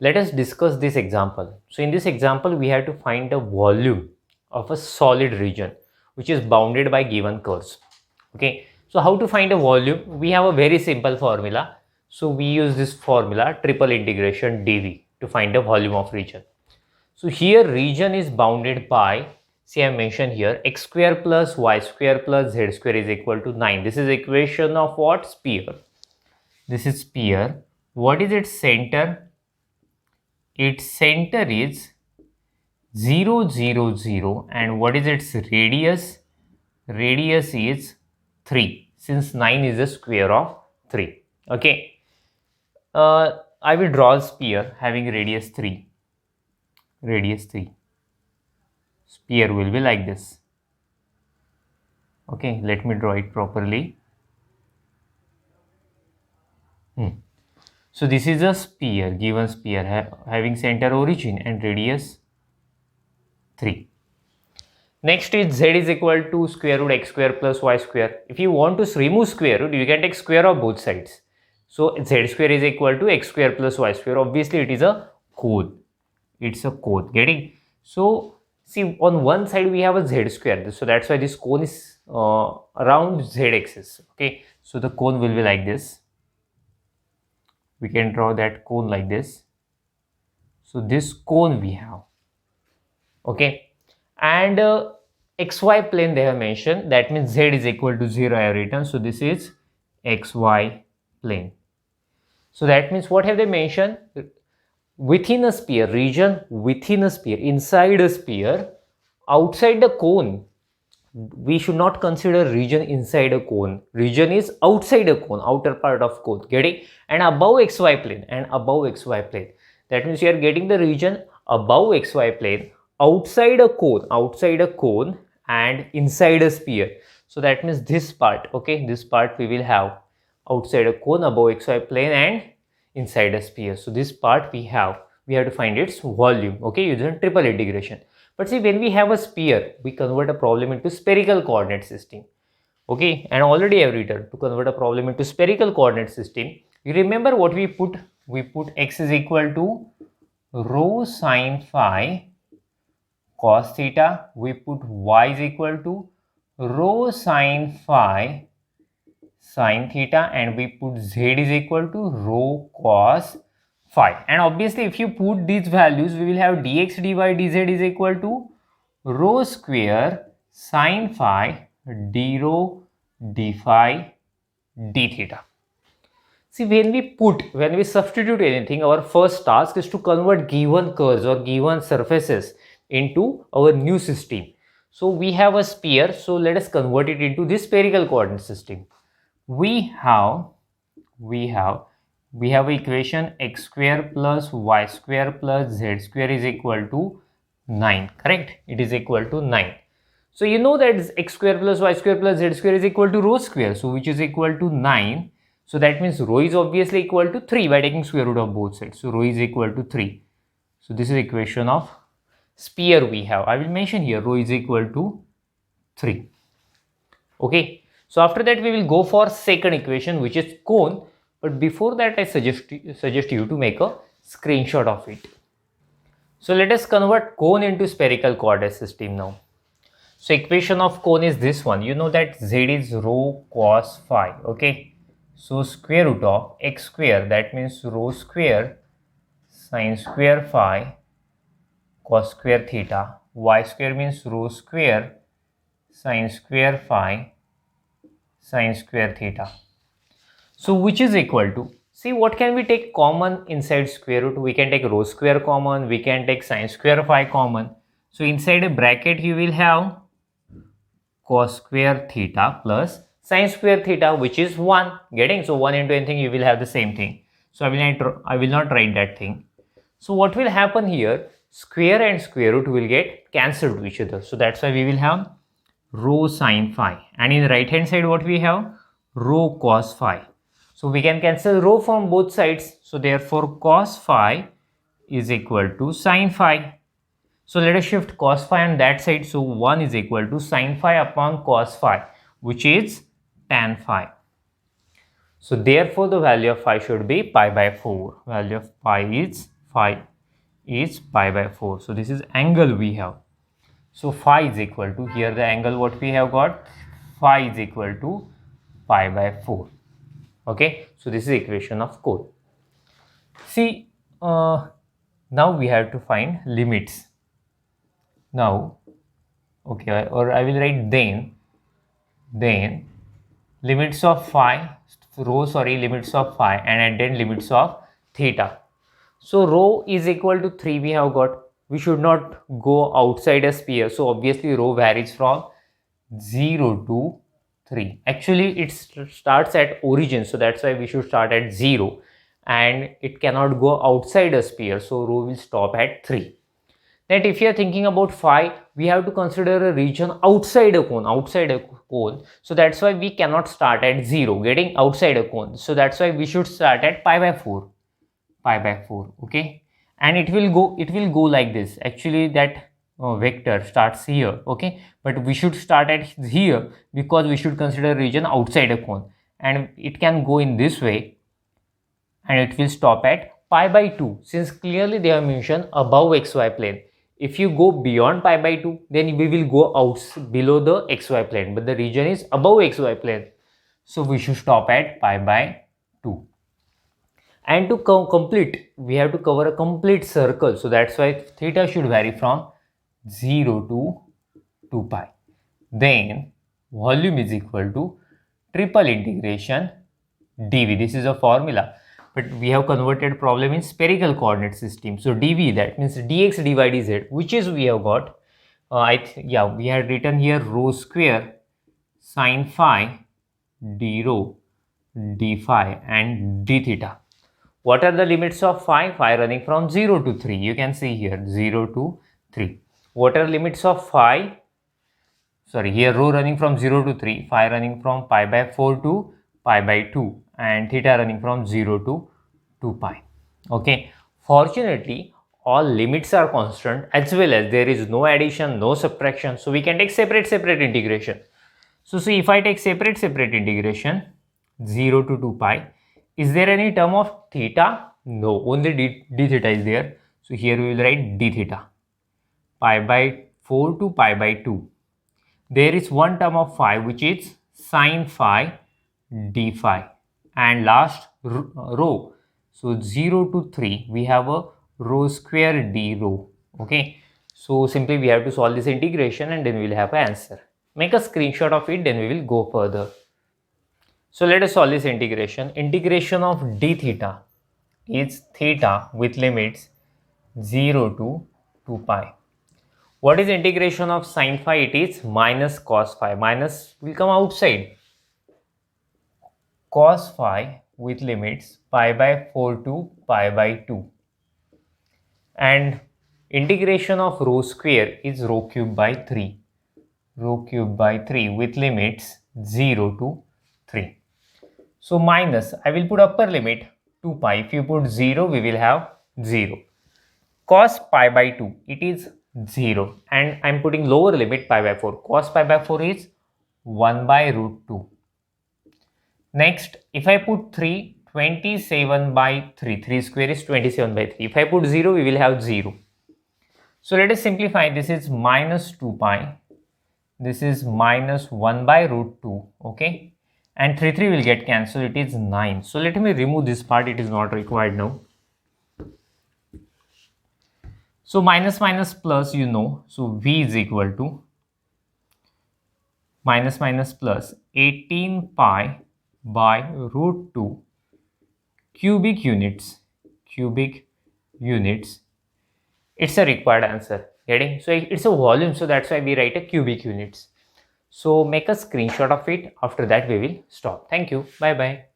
Let us discuss this example. So in this example, we have to find the volume of a solid region which is bounded by given curves. Okay, so how to find a volume? We have a very simple formula. So we use this formula, triple integration dv, to find the volume of region. So here region is bounded by, see I mentioned here, x square plus y square plus z square is equal to 9. This is equation of what? Sphere. This is sphere. What is its center? Its center is 0, 0, 0. And what is its radius? Radius is 3, since 9 is the square of 3. Okay. I will draw a sphere having radius 3. Radius 3. Sphere will be like this. Okay, let me draw it properly. So this is a sphere, given sphere having center origin and radius 3. Next is z is equal to square root x square plus y square. If you want to remove square root, you can take square of both sides. So z square is equal to x square plus y square. Obviously it is a cone. It's a cone. Getting? So see, on one side we have a z square. So that's why this cone is around z axis. Okay. So the cone will be like this. We can draw that cone like this. So this cone we have. Okay. And xy plane they have mentioned, that means z is equal to 0 I have written. So this is xy plane. So that means what have they mentioned? Within a sphere, region within a sphere, inside a sphere, outside the cone. We should not consider region inside a cone. Region is outside a cone, outer part of cone. Getting? And above xy plane, and above xy plane. That means you are getting the region above xy plane, outside a cone and inside a sphere. So that means this part, okay, this part we will have outside a cone, above xy plane and inside a sphere. So this part we have to find its volume, okay, using triple integration. But see, when we have a sphere, we convert a problem into spherical coordinate system. Okay, and already I have written to convert a problem into spherical coordinate system. You remember what we put? We put x is equal to rho sine phi cos theta. We put y is equal to rho sine phi sine theta, and we put z is equal to rho cos phi. And obviously if you put these values, we will have dx dy dz is equal to rho square sine phi d rho d phi d theta. See, when we substitute anything, our first task is to convert given curves or given surfaces into our new system. So we have a sphere, so let us convert it into this spherical coordinate system. We have equation x square plus y square plus z square is equal to 9, correct? It is equal to 9. So you know that x square plus y square plus z square is equal to rho square, so which is equal to 9. So that means rho is obviously equal to 3 by taking square root of both sides. So rho is equal to 3. So this is equation of sphere we have. I will mention here rho is equal to 3. Okay. So after that we will go for second equation, which is cone. But before that I suggest you to make a screenshot of it. So let us convert cone into spherical coordinate system now. So equation of cone is this one. You know that z is rho cos phi. Okay. So square root of x square, that means rho square sine square phi cos square theta. Y square means rho square sine square phi sine square theta. So which is equal to, see what can we take common inside square root? We can take rho square common, we can take sine square phi common. So inside a bracket you will have cos square theta plus sine square theta, which is 1. Getting? So 1 into anything you will have the same thing. So I will not write that thing. So what will happen here? Square and square root will get cancelled to each other. So that's why we will have rho sine phi. And in the right hand side what we have? Rho cos phi. So we can cancel rho from both sides. So therefore cos phi is equal to sine phi. So let us shift cos phi on that side. So 1 is equal to sine phi upon cos phi, which is tan phi. So therefore the value of phi should be pi by 4. Value of pi is phi is pi by 4. So this is angle we have. So phi is equal to, here the angle what we have got, phi is equal to pi by 4. Okay, so this is equation of core. See, now we have to find limits. Now, okay, or I will write then limits of phi, limits of phi, and then limits of theta. So rho is equal to 3 we have got. We should not go outside a sphere. So obviously rho varies from 0 to 3. Actually it starts at origin. So that's why we should start at 0. And it cannot go outside a sphere. So rho will stop at 3. That if you are thinking about phi, we have to consider a region outside a cone, so that's why we cannot start at 0, getting outside a cone. So that's why we should start at pi by 4, okay, and it will go like this. Actually that vector starts here, okay, but we should start at here because we should consider region outside a cone, and it can go in this way, and it will stop at pi by 2, since clearly they have mentioned above xy plane. If you go beyond pi by 2, then we will go out below the xy plane, but the region is above xy plane. So we should stop at pi by 2. And to complete, we have to cover a complete circle. So that's why theta should vary from 0 to 2 pi. Then volume is equal to triple integration dv. This is a formula, but we have converted problem in spherical coordinate system. So dv, that means dx dy dz, which is we have got, we had written here rho square sine phi d rho d phi and d theta. What are the limits of phi? Phi running from 0 to 3. You can see here 0 to 3. What are limits of phi? Sorry, here rho running from 0 to 3, phi running from pi by 4 to pi by 2, and theta running from 0 to 2 pi. Okay, fortunately all limits are constant, as well as there is no addition, no subtraction, so we can take separate integration. So see, if I take separate integration 0 to 2 pi, is there any term of theta? No, only d theta is there. So here we will write d theta, pi by 4 to pi by 2. There is one term of phi, which is sine phi d phi, and last rho. So 0 to 3 we have a rho square d rho. Okay, so simply we have to solve this integration and then we will have an answer. Make a screenshot of it, then we will go further. So let us solve this integration. Integration of d theta is theta with limits 0 to 2 pi. What is integration of sine phi? It is minus cos phi. Minus will come outside. Cos phi with limits pi by 4 to pi by 2. And integration of rho square is rho cube by 3. Rho cube by 3 with limits 0 to 3. So minus, I will put upper limit 2 pi. If you put 0, we will have 0. Cos pi by 2, it is 0, and I am putting lower limit pi by 4. Cos pi by 4 is 1 by root 2. Next, if I put 3, 27 by 3. 3 square is 27 by 3. If I put 0, we will have 0. So let us simplify. This is minus 2 pi. This is minus 1 by root 2. Okay. And 3 will get cancelled. It is 9. So let me remove this part. It is not required now. So minus plus, you know. So v is equal to minus plus 18 pi by root 2 cubic units. It's a required answer. Getting? So it's a volume. So that's why we write a cubic units. So make a screenshot of it. After that we will stop. Thank you. Bye bye.